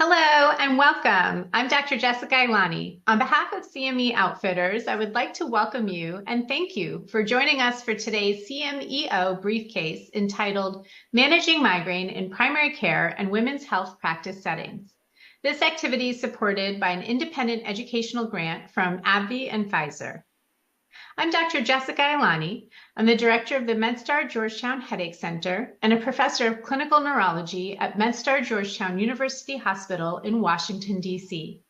Hello and welcome. I'm Dr. Jessica Ilani. On behalf of CME Outfitters, I would like to welcome you and thank you for joining us for today's CMEO briefcase entitled Managing Migraine in Primary Care and Women's Health Practice Settings. This activity is supported by an independent educational grant from AbbVie and Pfizer. I'm Dr. Jessica Ilani. I'm the director of the MedStar Georgetown Headache Center and a professor of clinical neurology at MedStar Georgetown University Hospital in Washington, D.C.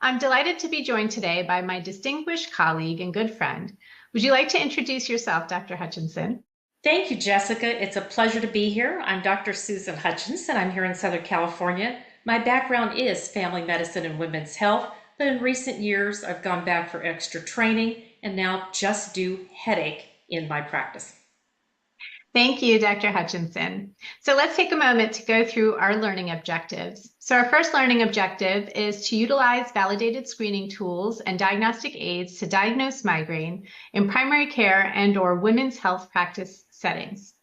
I'm delighted to be joined today by my distinguished colleague and good friend. Would you like to introduce yourself, Dr. Hutchinson? Thank you, Jessica. It's a pleasure to be here. I'm Dr. Susan Hutchinson. I'm here in Southern California. My background is family medicine and women's health, but in recent years, I've gone back for extra training and now just do headache in my practice. Thank you, Dr. Hutchinson. So let's take a moment to go through our learning objectives. So our first learning objective is to utilize validated screening tools and diagnostic aids to diagnose migraine in primary care and/or women's health practice settings.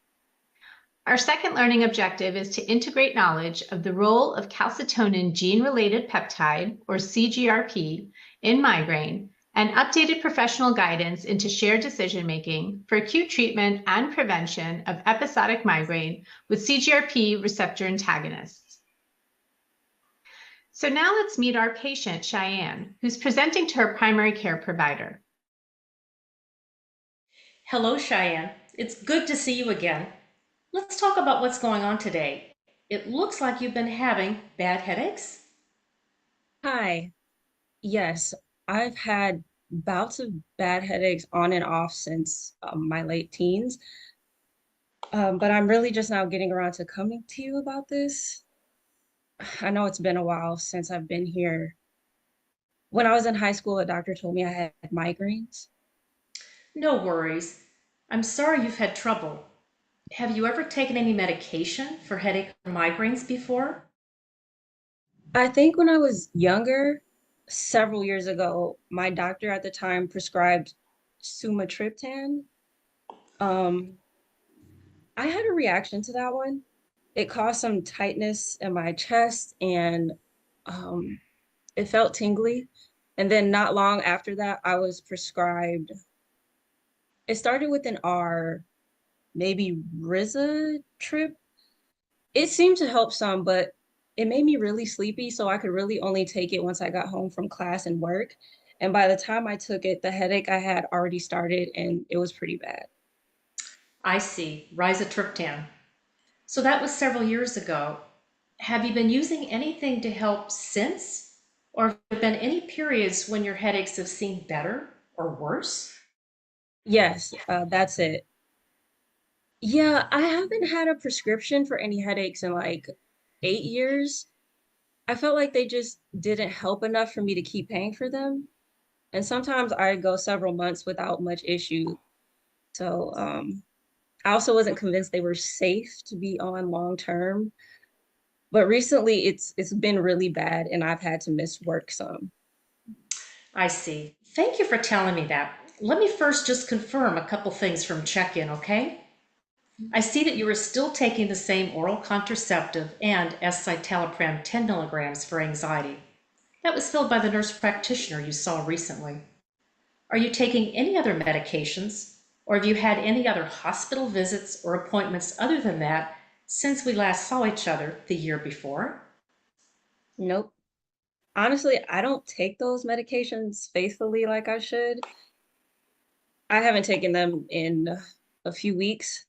Our second learning objective is to integrate knowledge of the role of calcitonin gene-related peptide, or CGRP, in migraine and updated professional guidance into shared decision-making for acute treatment and prevention of episodic migraine with CGRP receptor antagonists. So now let's meet our patient, Cheyenne, who's presenting to her primary care provider. Hello, Cheyenne. It's good to see you again. Let's talk about what's going on today. It looks like you've been having bad headaches. Hi. Yes, I've had bouts of bad headaches on and off since my late teens. But I'm really just now getting around to coming to you about this. I know it's been a while since I've been here. When I was in high school, a doctor told me I had migraines. No worries. I'm sorry you've had trouble. Have you ever taken any medication for headache or migraines before? I think when I was younger, several years ago, my doctor at the time prescribed sumatriptan. Um, I had a reaction to that one. It caused some tightness in my chest and um, it felt tingly. And then not long after that, I was prescribed, it started with an R, maybe Rizatrip. It seemed to help some, but it made me really sleepy. So I could really only take it once I got home from class and work. And by the time I took it, the headache I had already started and it was pretty bad. I see. Rizatriptan. So that was several years ago. Have you been using anything to help since? Or have there been any periods when your headaches have seemed better or worse? Yes, that's it. Yeah, I haven't had a prescription for any headaches in like 8 years. I felt like they just didn't help enough for me to keep paying for them. And sometimes I go several months without much issue. So I also wasn't convinced they were safe to be on long term. But recently it's been really bad and I've had to miss work some. I see. Thank you for telling me that. Let me first just confirm a couple things from check-in, okay? I see that you are still taking the same oral contraceptive and escitalopram 10 milligrams for anxiety. That was filled by the nurse practitioner you saw recently. Are you taking any other medications, or have you had any other hospital visits or appointments other than that since we last saw each other the year before? Nope. Honestly, I don't take those medications faithfully like I should. I haven't taken them in a few weeks.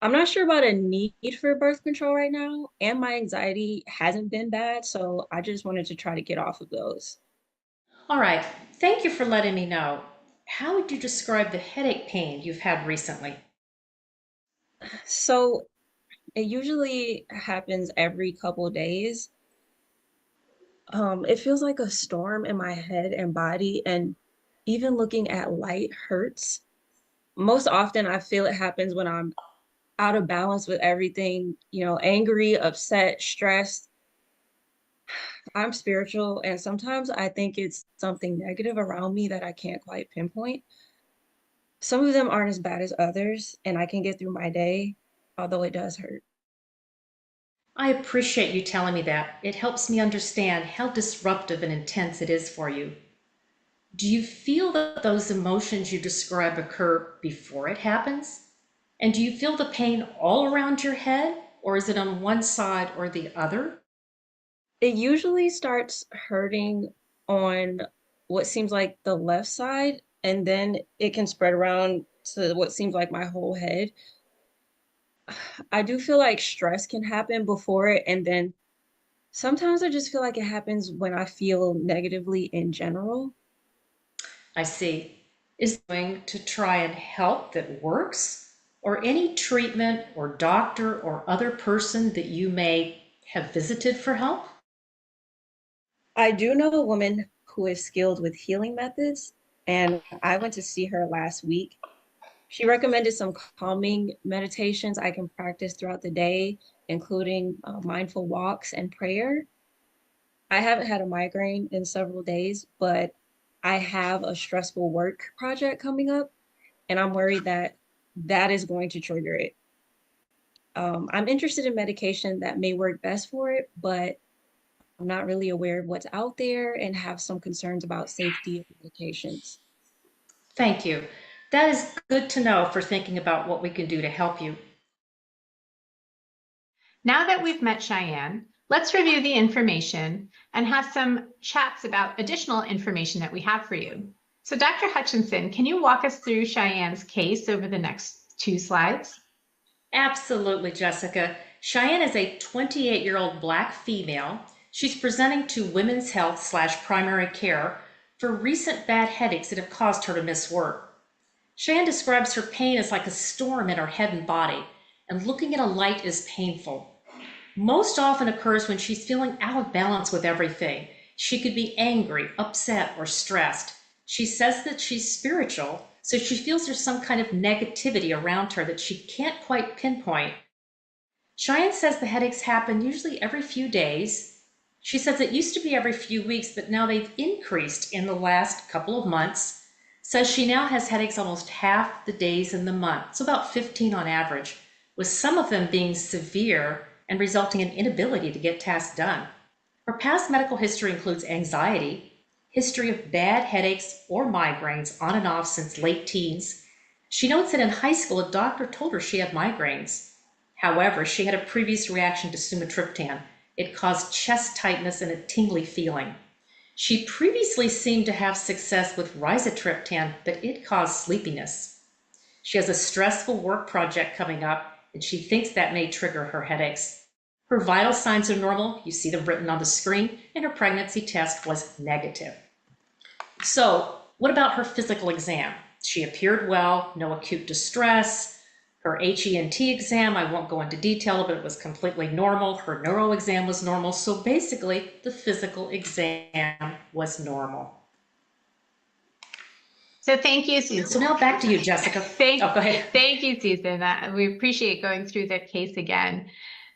I'm not sure about a need for birth control right now, and my anxiety hasn't been bad, so I just wanted to try to get off of those. All right, thank you for letting me know. How would you describe the headache pain you've had recently? So it usually happens every couple days. It feels like a storm in my head and body, and even looking at light hurts. Most often, I feel it happens when I'm out of balance with everything, angry, upset, stressed. I'm spiritual, and sometimes I think it's something negative around me that I can't quite pinpoint. Some of them aren't as bad as others, and I can get through my day, although it does hurt. I appreciate you telling me that. It helps me understand how disruptive and intense it is for you. Do you feel that those emotions you describe occur before it happens? And do you feel the pain all around your head, or is it on one side or the other? It usually starts hurting on what seems like the left side, and then it can spread around to what seems like my whole head. I do feel like stress can happen before it, and then sometimes I just feel like it happens when I feel negatively in general. I see. Is going to try and help that works? Or any treatment or doctor or other person that you may have visited for help? I do know a woman who is skilled with healing methods, and I went to see her last week. She recommended some calming meditations I can practice throughout the day, including mindful walks and prayer. I haven't had a migraine in several days, but I have a stressful work project coming up, and I'm worried that that is going to trigger it. I'm interested in medication that may work best for it, but I'm not really aware of what's out there and have some concerns about safety of medications. Thank you. That is good to know for thinking about what we can do to help you. Now that we've met Cheyenne, let's review the information and have some chats about additional information that we have for you. So Dr. Hutchinson, can you walk us through Cheyenne's case over the next 2 slides? Absolutely, Jessica. Cheyenne is a 28-year-old Black female. She's presenting to Women's Health / Primary Care for recent bad headaches that have caused her to miss work. Cheyenne describes her pain as like a storm in her head and body, and looking at a light is painful. Most often occurs when she's feeling out of balance with everything. She could be angry, upset, or stressed. She says that she's spiritual, so she feels there's some kind of negativity around her that she can't quite pinpoint. Cheyenne says the headaches happen usually every few days. She says it used to be every few weeks, but now they've increased in the last couple of months. Says she now has headaches almost half the days in the month, so about 15 on average, with some of them being severe and resulting in inability to get tasks done. Her past medical history includes anxiety, history of bad headaches or migraines on and off since late teens. She notes that in high school, a doctor told her she had migraines. However, she had a previous reaction to sumatriptan. It caused chest tightness and a tingly feeling. She previously seemed to have success with rizatriptan, but it caused sleepiness. She has a stressful work project coming up, and she thinks that may trigger her headaches. Her vital signs are normal, you see them written on the screen, and her pregnancy test was negative. So, what about her physical exam? She appeared well, no acute distress. Her HENT exam, I won't go into detail, but it was completely normal. Her neuro exam was normal. So basically, the physical exam was normal. So thank you, Susan. So now back to you, Jessica. Go ahead. Thank you, Susan. We appreciate going through that case again.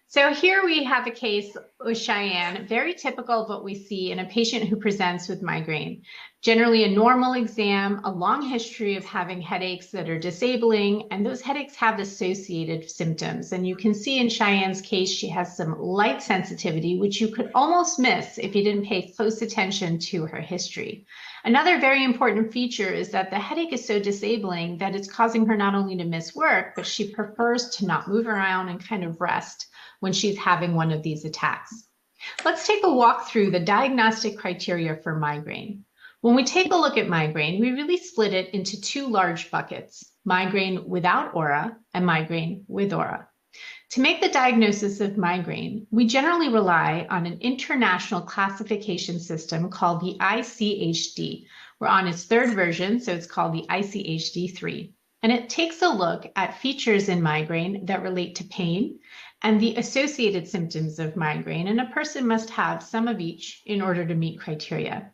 So here we have a case with Cheyenne, very typical of what we see in a patient who presents with migraine. Generally a normal exam, a long history of having headaches that are disabling, and those headaches have associated symptoms. And you can see in Cheyenne's case, she has some light sensitivity, which you could almost miss if you didn't pay close attention to her history. Another very important feature is that the headache is so disabling that it's causing her not only to miss work, but she prefers to not move around and kind of rest when she's having one of these attacks. Let's take a walk through the diagnostic criteria for migraine. When we take a look at migraine, we really split it into 2 large buckets, migraine without aura and migraine with aura. To make the diagnosis of migraine, we generally rely on an international classification system called the ICHD. We're on its 3rd version, so it's called the ICHD-3. And it takes a look at features in migraine that relate to pain and the associated symptoms of migraine, and a person must have some of each in order to meet criteria.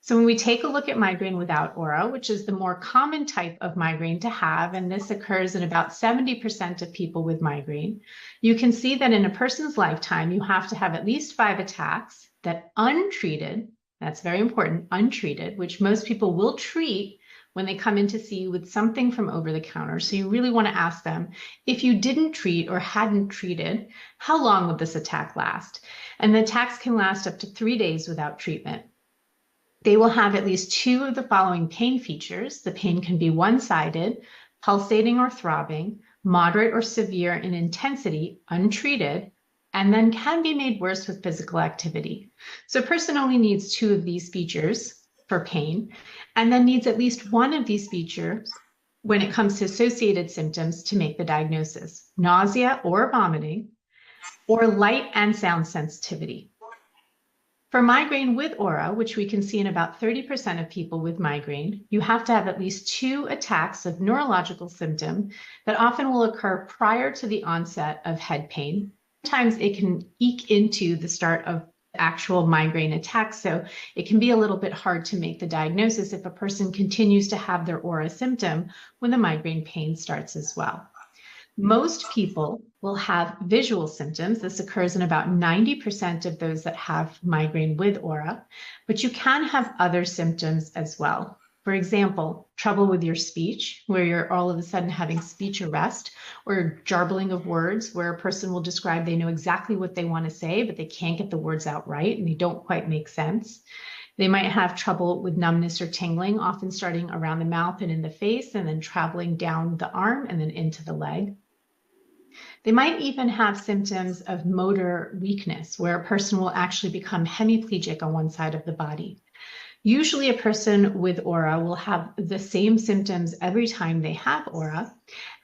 So when we take a look at migraine without aura, which is the more common type of migraine to have, and this occurs in about 70% of people with migraine, you can see that in a person's lifetime, you have to have at least 5 attacks that untreated, that's very important, untreated, which most people will treat when they come in to see you with something from over the counter. So you really want to ask them, if you didn't treat or hadn't treated, how long would this attack last? And the attacks can last up to 3 days without treatment. They will have at least 2 of the following pain features. The pain can be one-sided, pulsating or throbbing, moderate or severe in intensity, untreated, and then can be made worse with physical activity. So a person only needs 2 of these features for pain, and then needs at least 1 of these features when it comes to associated symptoms to make the diagnosis: nausea or vomiting, or light and sound sensitivity. For migraine with aura, which we can see in about 30% of people with migraine, you have to have at least 2 attacks of neurological symptom that often will occur prior to the onset of head pain. Sometimes it can eke into the start of actual migraine attacks, so it can be a little bit hard to make the diagnosis if a person continues to have their aura symptom when the migraine pain starts as well. Most people will have visual symptoms. This occurs in about 90% of those that have migraine with aura, but you can have other symptoms as well. For example, trouble with your speech, where you're all of a sudden having speech arrest, or jarbling of words, where a person will describe they know exactly what they want to say, but they can't get the words out right and they don't quite make sense. They might have trouble with numbness or tingling, often starting around the mouth and in the face, and then traveling down the arm and then into the leg. They might even have symptoms of motor weakness, where a person will actually become hemiplegic on one side of the body. Usually a person with aura will have the same symptoms every time they have aura.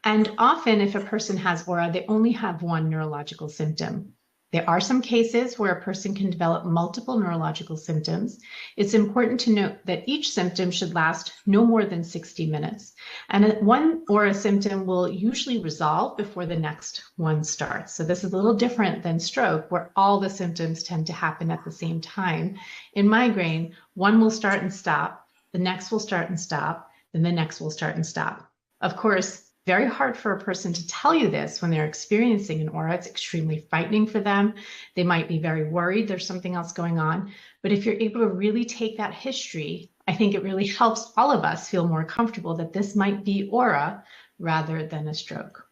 And often if a person has aura, they only have one neurological symptom. There are some cases where a person can develop multiple neurological symptoms. It's important to note that each symptom should last no more than 60 minutes. And one aura symptom will usually resolve before the next one starts. So this is a little different than stroke, where all the symptoms tend to happen at the same time. In migraine, one will start and stop, the next will start and stop, then the next will start and stop. Of course, very hard for a person to tell you this when they're experiencing an aura. It's extremely frightening for them. They might be very worried there's something else going on. But if you're able to really take that history, I think it really helps all of us feel more comfortable that this might be aura rather than a stroke.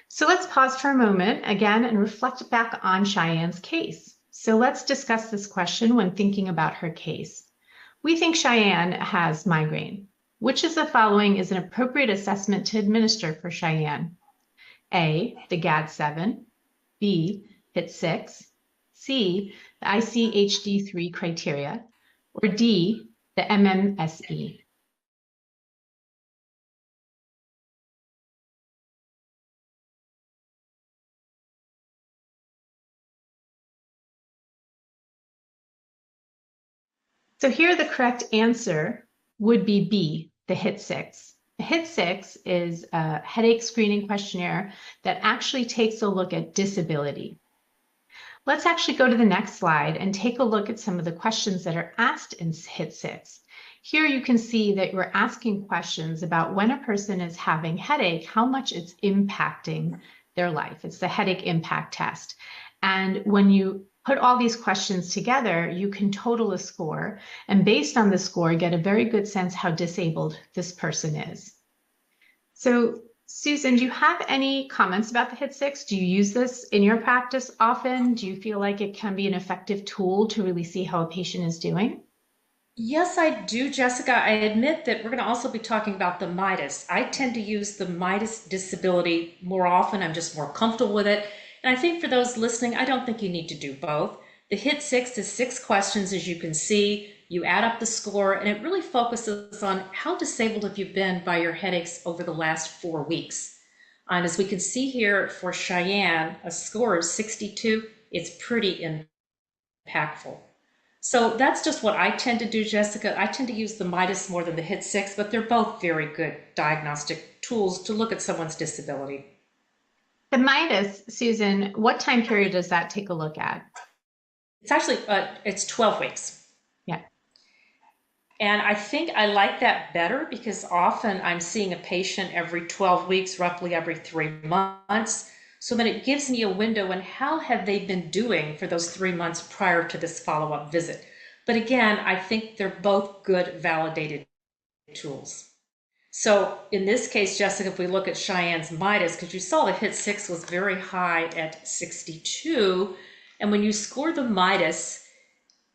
So let's pause for a moment again and reflect back on Cheyenne's case. So let's discuss this question when thinking about her case. We think Cheyenne has migraine. Which of the following is an appropriate assessment to administer for Cheyenne? A, the GAD-7, B, HIT-6, C, the ICHD-3 criteria, or D, the MMSE? So here the correct answer would be B, the HIT-6. The HIT-6 is a headache screening questionnaire that actually takes a look at disability. Let's actually go to the next slide and take a look at some of the questions that are asked in HIT-6. Here you can see that we're asking questions about when a person is having headache, how much it's impacting their life. It's the headache impact test. And when you put all these questions together, you can total a score, and based on the score, get a very good sense how disabled this person is. So Susan, do you have any comments about the HIT-6? Do you use this in your practice often? Do you feel like it can be an effective tool to really see how a patient is doing? Yes, I do, Jessica. I admit that we're going to also be talking about the Midas. I tend to use the Midas disability more often. I'm just more comfortable with it. And I think for those listening, I don't think you need to do both. The HIT-6 is 6 questions, as you can see. You add up the score, and it really focuses on how disabled have you been by your headaches over the last 4 weeks. And as we can see here for Cheyenne, a score of 62, it's pretty impactful. So that's just what I tend to do, Jessica. I tend to use the Midas more than the HIT-6, but they're both very good diagnostic tools to look at someone's disability. The Midas, Susan, what time period does that take a look at? It's actually, it's 12 weeks. Yeah. And I think I like that better because often I'm seeing a patient every 12 weeks, roughly every 3 months. So then it gives me a window on how have they been doing for those 3 months prior to this follow-up visit. But again, I think they're both good validated tools. So in this case, Jessica, if we look at Cheyenne's MIDAS, because you saw the HIT 6 was very high at 62, and when you score the MIDAS,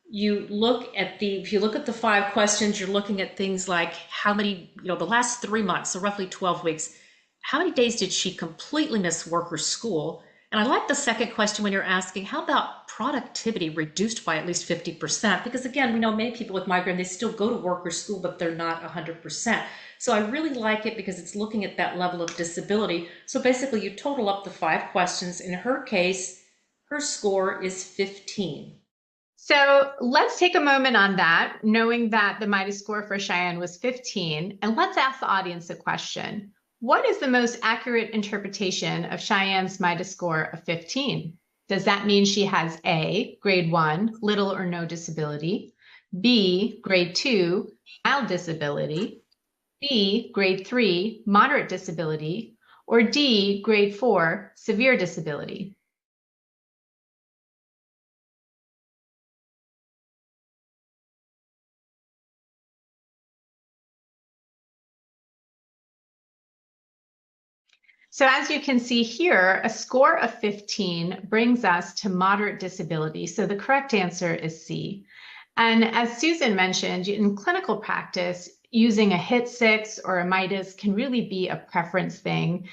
if you look at the 5 questions, you're looking at things like how many, the last 3 months, so roughly 12 weeks, how many days did she completely miss work or school? And I like the second question when you're asking, how about productivity reduced by at least 50%? Because again, we know many people with migraine, they still go to work or school, but they're not 100%. So I really like it because it's looking at that level of disability. So basically you total up the 5 questions. In her case, her score is 15. So let's take a moment on that, knowing that the MIDAS score for Cheyenne was 15, and let's ask the audience a question. What is the most accurate interpretation of Cheyenne's MIDAS score of 15? Does that mean she has A, grade 1, little or no disability, B, grade 2, mild disability, B, grade 3, moderate disability, or D, grade 4, severe disability? So as you can see here, a score of 15 brings us to moderate disability. So the correct answer is C. And as Susan mentioned, in clinical practice, using a HIT 6 or a MIDAS can really be a preference thing.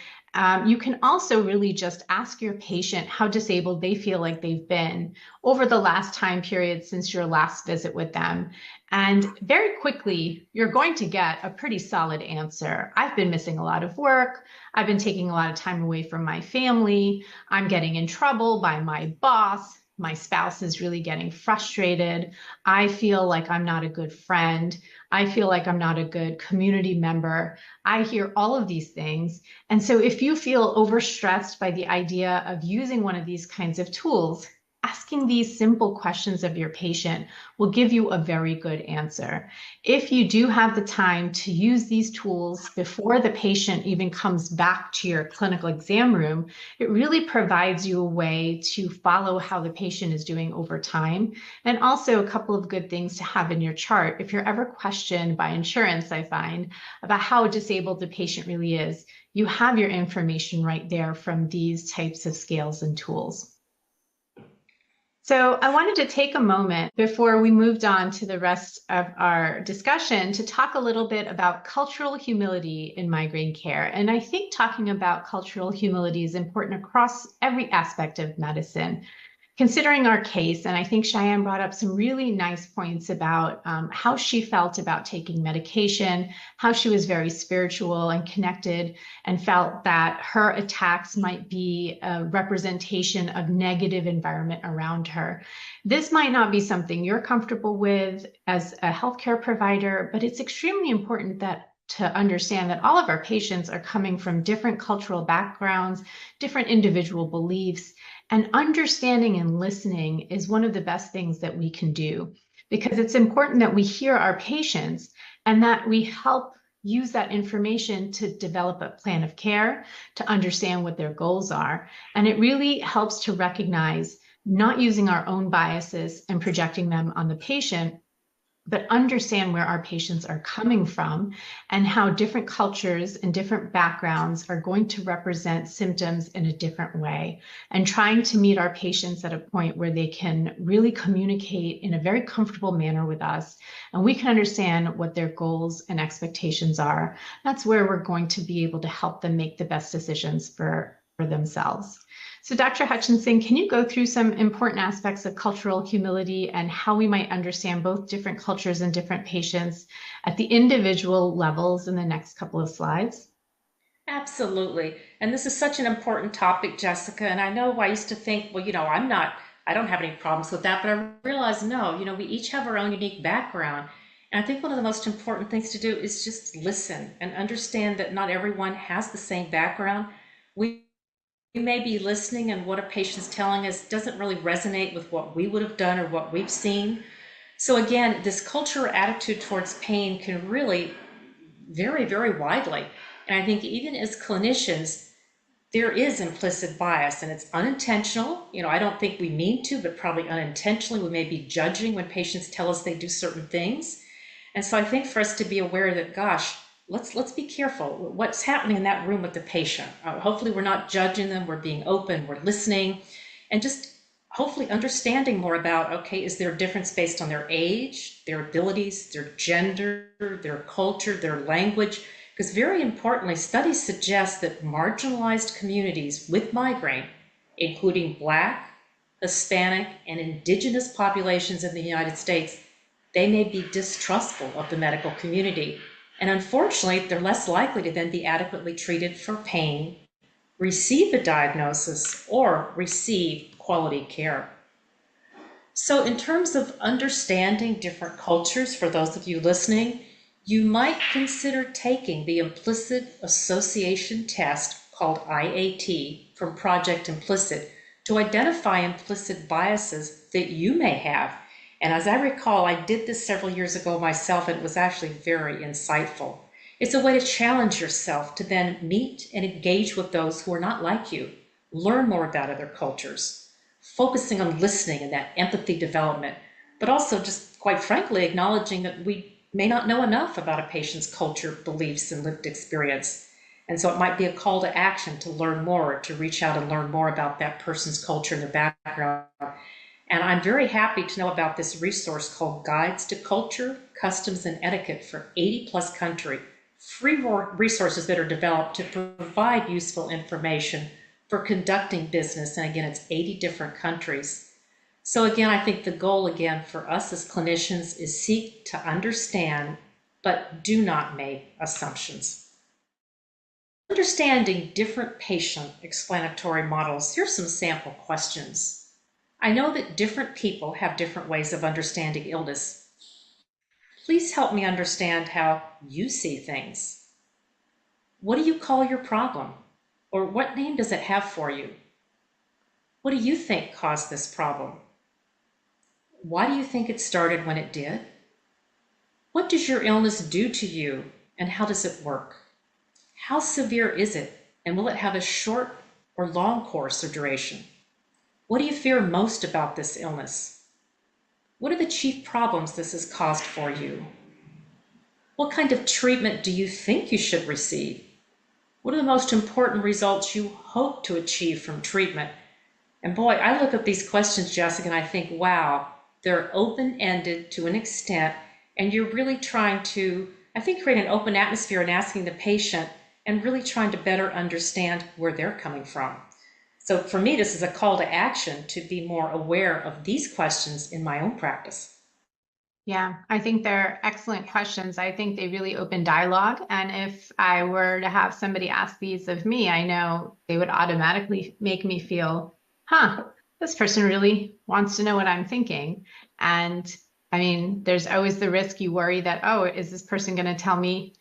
You can also really just ask your patient how disabled they feel like they've been over the last time period since your last visit with them. And very quickly, you're going to get a pretty solid answer. I've been missing a lot of work. I've been taking a lot of time away from my family. I'm getting in trouble by my boss. My spouse is really getting frustrated. I feel like I'm not a good friend. I feel like I'm not a good community member. I hear all of these things. And so if you feel overstressed by the idea of using one of these kinds of tools, asking these simple questions of your patient will give you a very good answer. If you do have the time to use these tools before the patient even comes back to your clinical exam room, it really provides you a way to follow how the patient is doing over time. And also a couple of good things to have in your chart. If you're ever questioned by insurance, I find, about how disabled the patient really is, you have your information right there from these types of scales and tools. So I wanted to take a moment before we moved on to the rest of our discussion to talk a little bit about cultural humility in migraine care. And I think talking about cultural humility is important across every aspect of medicine. Considering our case, and I think Cheyenne brought up some really nice points about how she felt about taking medication, how she was very spiritual and connected, and felt that her attacks might be a representation of negative environment around her. This might not be something you're comfortable with as a healthcare provider, but it's extremely important to understand that all of our patients are coming from different cultural backgrounds, different individual beliefs, and understanding and listening is one of the best things that we can do, because it's important that we hear our patients and that we help use that information to develop a plan of care, to understand what their goals are. And it really helps to recognize not using our own biases and projecting them on the patient, but understand where our patients are coming from and how different cultures and different backgrounds are going to represent symptoms in a different way, and trying to meet our patients at a point where they can really communicate in a very comfortable manner with us, and we can understand what their goals and expectations are. That's where we're going to be able to help them make the best decisions for themselves. So Dr. Hutchinson, can you go through some important aspects of cultural humility and how we might understand both different cultures and different patients at the individual levels in the next couple of slides? Absolutely. And this is such an important topic, Jessica. And I know I used to think, well, I don't have any problems with that, but I realized no, we each have our own unique background. And I think one of the most important things to do is just listen and understand that not everyone has the same background. We may be listening and what a patient's telling us doesn't really resonate with what we would have done or what we've seen. So again, this culture or attitude towards pain can really vary very widely. And I think even as clinicians, there is implicit bias and it's unintentional. I don't think we mean to, but probably unintentionally, we may be judging when patients tell us they do certain things. And so I think for us to be aware that, gosh, let's be careful. What's happening in that room with the patient? Hopefully we're not judging them, we're being open, we're listening, and just hopefully understanding more about, okay, is there a difference based on their age, their abilities, their gender, their culture, their language? Because very importantly, studies suggest that marginalized communities with migraine, including Black, Hispanic, and Indigenous populations in the United States, they may be distrustful of the medical community. And unfortunately, they're less likely to then be adequately treated for pain, receive a diagnosis, or receive quality care. So in terms of understanding different cultures, for those of you listening, you might consider taking the implicit association test called IAT from Project Implicit to identify implicit biases that you may have. And as I recall, I did this several years ago myself, and it was actually very insightful. It's a way to challenge yourself to then meet and engage with those who are not like you, learn more about other cultures, focusing on listening and that empathy development, but also just quite frankly acknowledging that we may not know enough about a patient's culture, beliefs, and lived experience. And so it might be a call to action to learn more, to reach out and learn more about that person's culture and their background. And I'm very happy to know about this resource called Guides to Culture, Customs, and Etiquette for 80 plus countries. Free resources that are developed to provide useful information for conducting business. And again, it's 80 different countries. So again, I think the goal again for us as clinicians is seek to understand, but do not make assumptions. Understanding different patient explanatory models, here's some sample questions. I know that different people have different ways of understanding illness. Please help me understand how you see things. What do you call your problem? Or what name does it have for you? What do you think caused this problem? Why do you think it started when it did? What does your illness do to you, and how does it work? How severe is it, and will it have a short or long course or duration? What do you fear most about this illness? What are the chief problems this has caused for you? What kind of treatment do you think you should receive? What are the most important results you hope to achieve from treatment? And boy, I look at these questions, Jessica, and I think, wow, they're open-ended to an extent, and you're really trying to, I think, create an open atmosphere and asking the patient and really trying to better understand where they're coming from. So for me, this is a call to action to be more aware of these questions in my own practice. Yeah, I think they're excellent questions. I think they really open dialogue. And if I were to have somebody ask these of me, I know they would automatically make me feel, this person really wants to know what I'm thinking. And I mean, there's always the risk you worry that, oh, is this person going to tell me,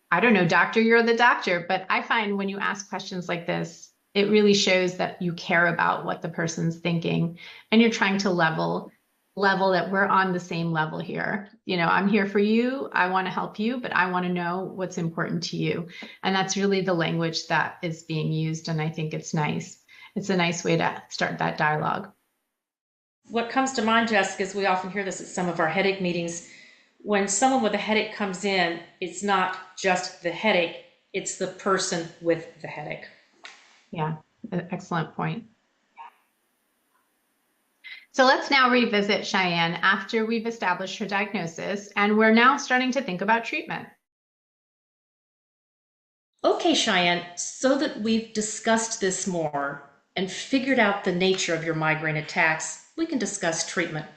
I don't know, doctor, you're the doctor. But I find when you ask questions like this, it really shows that you care about what the person's thinking and you're trying to level that we're on the same level here. You know, I'm here for you. I want to help you, but I want to know what's important to you. And that's really the language that is being used. And I think it's nice. It's a nice way to start that dialogue. What comes to mind, Jessica, is we often hear this at some of our headache meetings. When someone with a headache comes in, it's not just the headache, it's the person with the headache. Yeah, excellent point. So let's now revisit Cheyenne after we've established her diagnosis, and we're now starting to think about treatment. Okay, Cheyenne, so that we've discussed this more and figured out the nature of your migraine attacks, we can discuss treatment.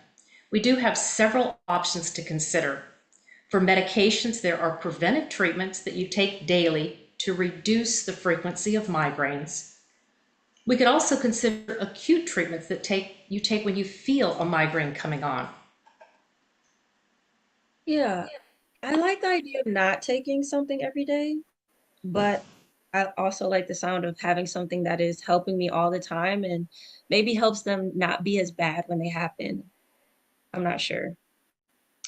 We do have several options to consider. For medications, there are preventive treatments that you take daily to reduce the frequency of migraines. We could also consider acute treatments that you take when you feel a migraine coming on. Yeah, I like the idea of not taking something every day, but I also like the sound of having something that is helping me all the time and maybe helps them not be as bad when they happen. I'm not sure.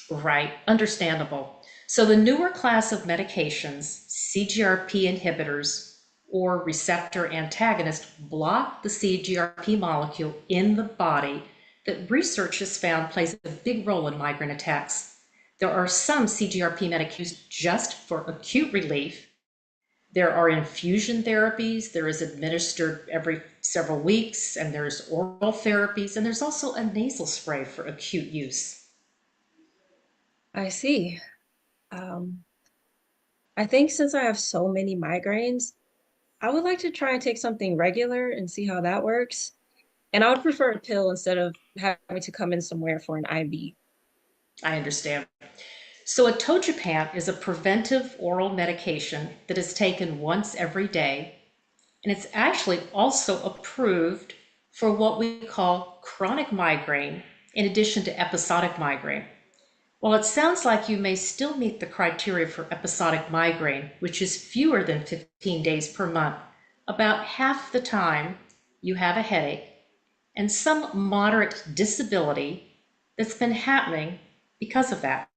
Right, understandable. So the newer class of medications, CGRP inhibitors or receptor antagonists, block the CGRP molecule in the body that research has found plays a big role in migraine attacks. There are some CGRP medications just for acute relief. There are infusion therapies, there is administered every several weeks, and there's oral therapies, and there's also a nasal spray for acute use. I see. Um, I think since I have so many migraines, I would like to try and take something regular and see how that works. And I would prefer a pill instead of having to come in somewhere for an IV. I understand. So atogepant is a preventive oral medication that is taken once every day, and it's actually also approved for what we call chronic migraine in addition to episodic migraine. While it sounds like you may still meet the criteria for episodic migraine, which is fewer than 15 days per month, about half the time you have a headache and some moderate disability that's been happening because of that.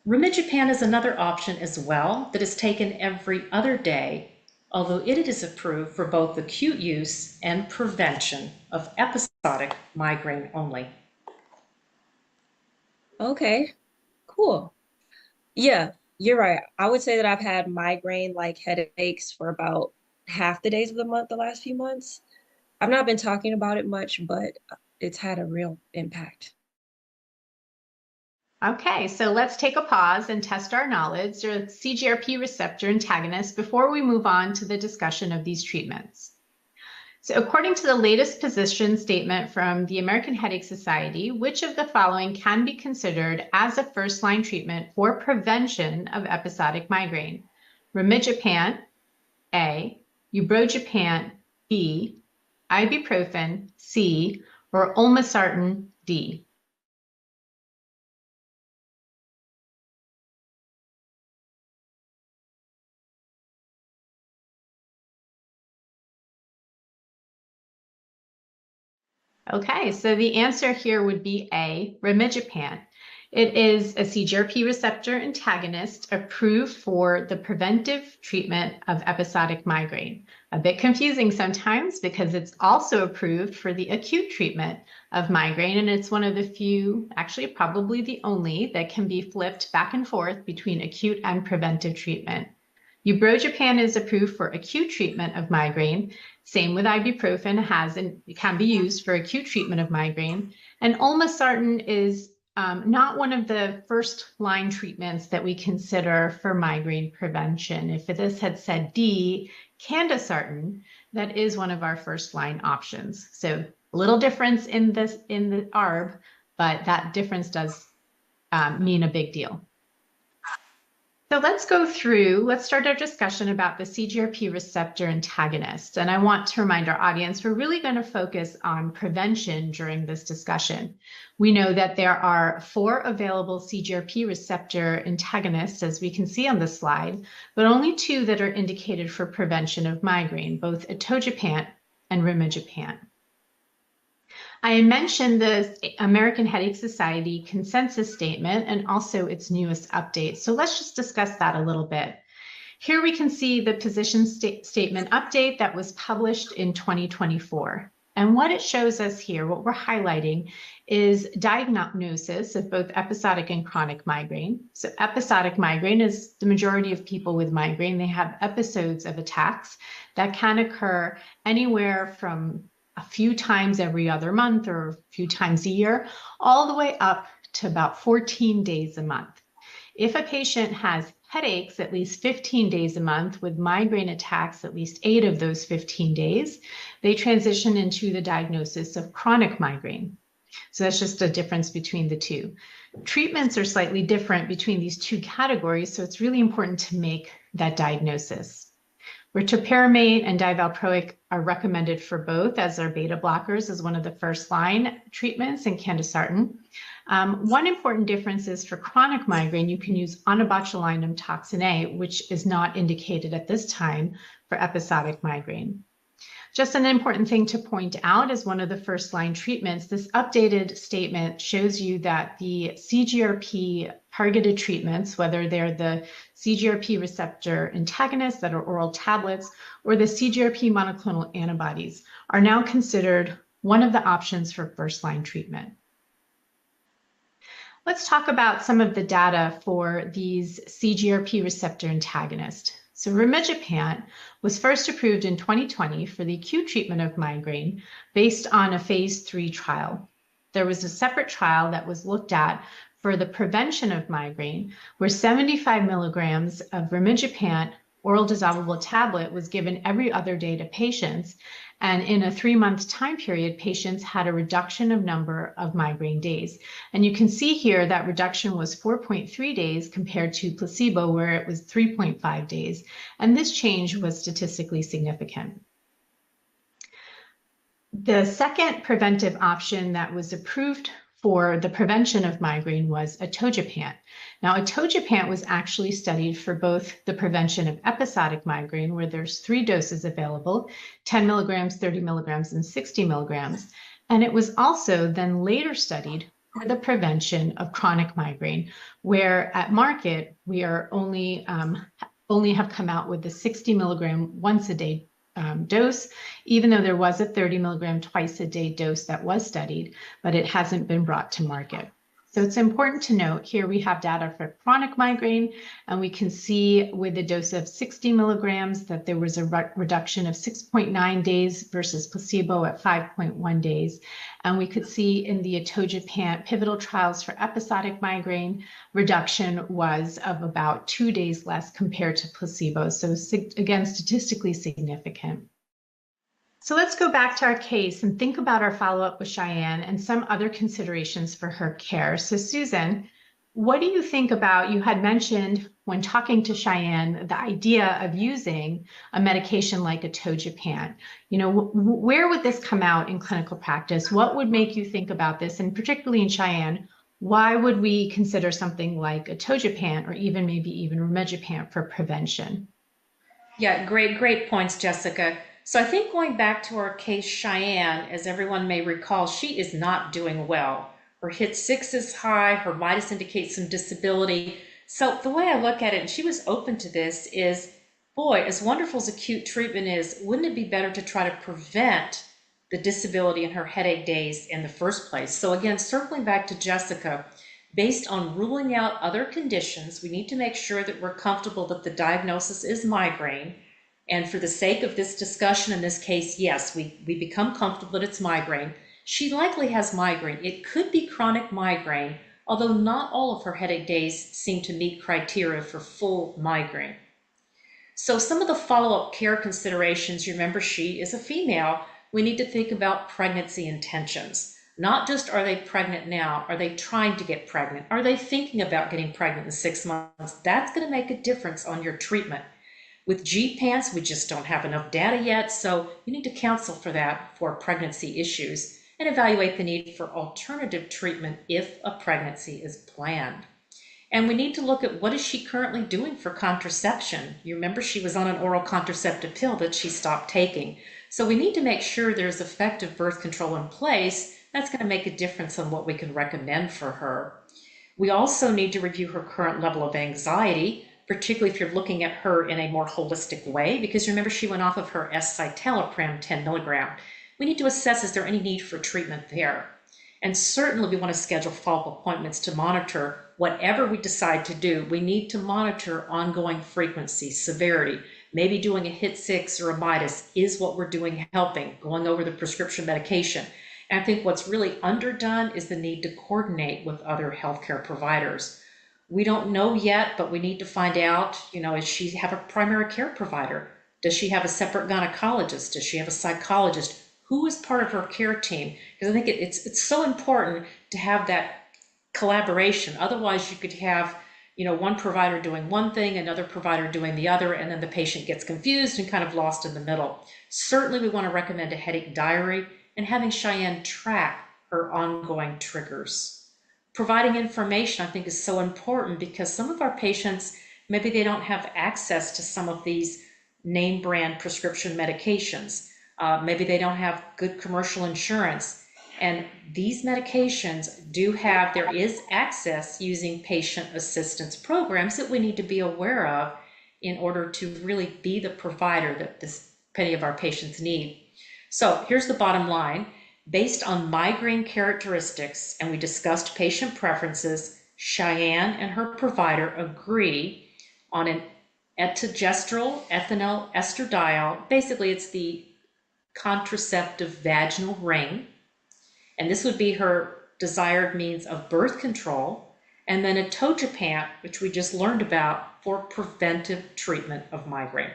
Rimegepant is another option as well that is taken every other day, although it is approved for both acute use and prevention of episodic migraine only. Okay, cool. Yeah, you're right. I would say that I've had migraine-like headaches for about half the days of the month the last few months. I've not been talking about it much, but it's had a real impact. Okay, so let's take a pause and test our knowledge of CGRP receptor antagonists before we move on to the discussion of these treatments. So according to the latest position statement from the American Headache Society, which of the following can be considered as a first-line treatment for prevention of episodic migraine? Rimegepant, A, Ubrogepant, B, ibuprofen, C, or olmesartan, D? Okay, so the answer here would be A, rimegepant. It is a CGRP receptor antagonist approved for the preventive treatment of episodic migraine. A bit confusing sometimes because it's also approved for the acute treatment of migraine, and it's one of the few, actually probably the only, that can be flipped back and forth between acute and preventive treatment. Ubrogepant is approved for acute treatment of migraine. Same with ibuprofen, can be used for acute treatment of migraine. And olmesartan is not one of the first line treatments that we consider for migraine prevention. If this had said D, candesartan, that is one of our first line options. So a little difference in the ARB, but that difference does mean a big deal. So let's start our discussion about the CGRP receptor antagonist. And I want to remind our audience, we're really going to focus on prevention during this discussion. We know that there are 4 available CGRP receptor antagonists, as we can see on the slide, but only 2 that are indicated for prevention of migraine, both atogepant and rimegepant. I mentioned the American Headache Society consensus statement and also its newest update. So let's just discuss that a little bit. Here we can see the position statement update that was published in 2024. And what it shows us here, what we're highlighting, is diagnosis of both episodic and chronic migraine. So episodic migraine is the majority of people with migraine. They have episodes of attacks that can occur anywhere from a few times every other month or a few times a year, all the way up to about 14 days a month. If a patient has headaches at least 15 days a month with migraine attacks at least 8 of those 15 days, they transition into the diagnosis of chronic migraine. So that's just a difference between the two. Treatments are slightly different between these 2 categories, so it's really important to make that diagnosis. Ritoperimate and divalproic are recommended for both as our beta blockers as one of the first line treatments, and candesartan. One important difference is for chronic migraine, you can use onabotulinum toxin A, which is not indicated at this time for episodic migraine. Just an important thing to point out as one of the first line treatments, this updated statement shows you that the CGRP targeted treatments, whether they're the CGRP receptor antagonists that are oral tablets or the CGRP monoclonal antibodies, are now considered one of the options for first line treatment. Let's talk about some of the data for these CGRP receptor antagonists. So rimegepant was first approved in 2020 for the acute treatment of migraine based on a phase 3 trial. There was a separate trial that was looked at for the prevention of migraine, where 75 milligrams of rimegepant oral dissolvable tablet was given every other day to patients. And in a 3-month time period, patients had a reduction of number of migraine days. And you can see here that reduction was 4.3 days compared to placebo, where it was 3.5 days. And this change was statistically significant. The second preventive option that was approved for the prevention of migraine was atogepant. Now, atogepant was actually studied for both the prevention of episodic migraine, where there's 3 doses available, 10 milligrams, 30 milligrams, and 60 milligrams. And it was also then later studied for the prevention of chronic migraine, where at market, we are only have come out with the 60 milligram once a day dose, even though there was a 30 milligram twice a day dose that was studied, but it hasn't been brought to market. So it's important to note here we have data for chronic migraine, and we can see with a dose of 60 milligrams that there was a reduction of 6.9 days versus placebo at 5.1 days. And we could see in the atogepant pivotal trials for episodic migraine, reduction was of about 2 days less compared to placebo. So again, statistically significant. So let's go back to our case and think about our follow-up with Cheyenne and some other considerations for her care. So Susan, what do you think about, you had mentioned when talking to Cheyenne, the idea of using a medication like atogepant. You know, where would this come out in clinical practice? What would make you think about this? And particularly in Cheyenne, why would we consider something like atogepant or even maybe even rimegepant for prevention? Yeah, great points, Jessica. So I think going back to our case, Cheyenne, as everyone may recall, she is not doing well. Her HIT6 is high, her mitis indicates some disability. So the way I look at it, and she was open to this, is, boy, as wonderful as acute treatment is, wouldn't it be better to try to prevent the disability in her headache days in the first place? So again, circling back to Jessica, based on ruling out other conditions, we need to make sure that we're comfortable that the diagnosis is migraine. And for the sake of this discussion in this case, yes, we become comfortable that it's migraine. She likely has migraine. It could be chronic migraine, although not all of her headache days seem to meet criteria for full migraine. So some of the follow-up care considerations, you remember she is a female, we need to think about pregnancy intentions. Not just are they pregnant now, are they trying to get pregnant? Are they thinking about getting pregnant in 6 months? That's going to make a difference on your treatment. With G-PANTs, we just don't have enough data yet, so you need to counsel for that for pregnancy issues and evaluate the need for alternative treatment if a pregnancy is planned. And we need to look at what is she currently doing for contraception. You remember she was on an oral contraceptive pill that she stopped taking. So we need to make sure there's effective birth control in place. That's going to make a difference on what we can recommend for her. We also need to review her current level of anxiety, particularly if you're looking at her in a more holistic way, because remember she went off of her escitalopram 10 milligram. We need to assess, is there any need for treatment there? And certainly we want to schedule follow-up appointments to monitor whatever we decide to do. We need to monitor ongoing frequency, severity, maybe doing a HIT6 or a mitis. Is what we're doing helping? Going over the prescription medication. And I think what's really underdone is the need to coordinate with other healthcare providers. We don't know yet, but we need to find out, does she have a primary care provider? Does she have a separate gynecologist? Does she have a psychologist? Who is part of her care team? Because I think it's so important to have that collaboration. Otherwise, you could have, one provider doing one thing, another provider doing the other, and then the patient gets confused and kind of lost in the middle. Certainly, we want to recommend a headache diary and having Cheyenne track her ongoing triggers. Providing information, I think, is so important because some of our patients, maybe they don't have access to some of these name brand prescription medications. Maybe they don't have good commercial insurance. And these medications there is access using patient assistance programs that we need to be aware of in order to really be the provider that many of our patients need. So here's the bottom line. Based on migraine characteristics, and we discussed patient preferences, Cheyenne and her provider agree on an etogestrel ethinyl estradiol. Basically, it's the contraceptive vaginal ring, and this would be her desired means of birth control, and then atogepant, which we just learned about, for preventive treatment of migraine.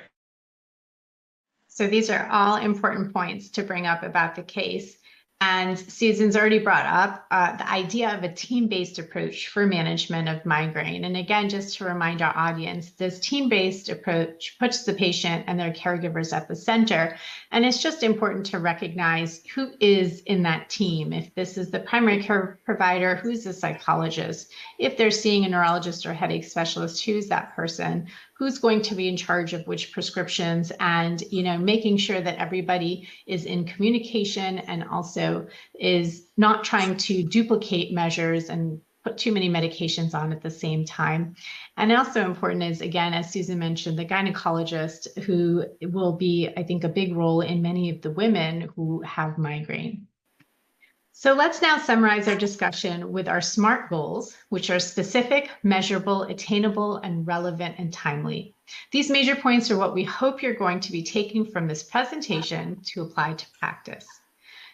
So these are all important points to bring up about the case. And Susan's already brought up the idea of a team-based approach for management of migraine. And again, just to remind our audience, this team-based approach puts the patient and their caregivers at the center. And it's just important to recognize who is in that team. If this is the primary care provider, who's the psychologist? If they're seeing a neurologist or headache specialist, who's that person? Who's going to be in charge of which prescriptions, and making sure that everybody is in communication and also is not trying to duplicate measures and put too many medications on at the same time. And also important is, again, as Susan mentioned, the gynecologist, who will be, I think, a big role in many of the women who have migraine. So let's now summarize our discussion with our SMART goals, which are specific, measurable, attainable, and relevant and timely. These major points are what we hope you're going to be taking from this presentation to apply to practice.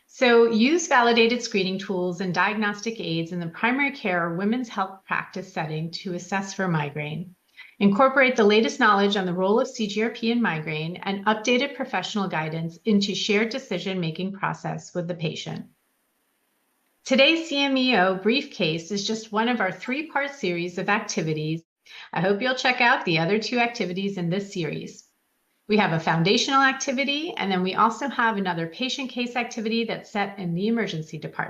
So use validated screening tools and diagnostic aids in the primary care or women's health practice setting to assess for migraine. Incorporate the latest knowledge on the role of CGRP in migraine and updated professional guidance into shared decision-making process with the patient. Today's CMEO briefcase is just one of our 3-part series of activities. I hope you'll check out the other 2 activities in this series. We have a foundational activity, and then we also have another patient case activity that's set in the emergency department.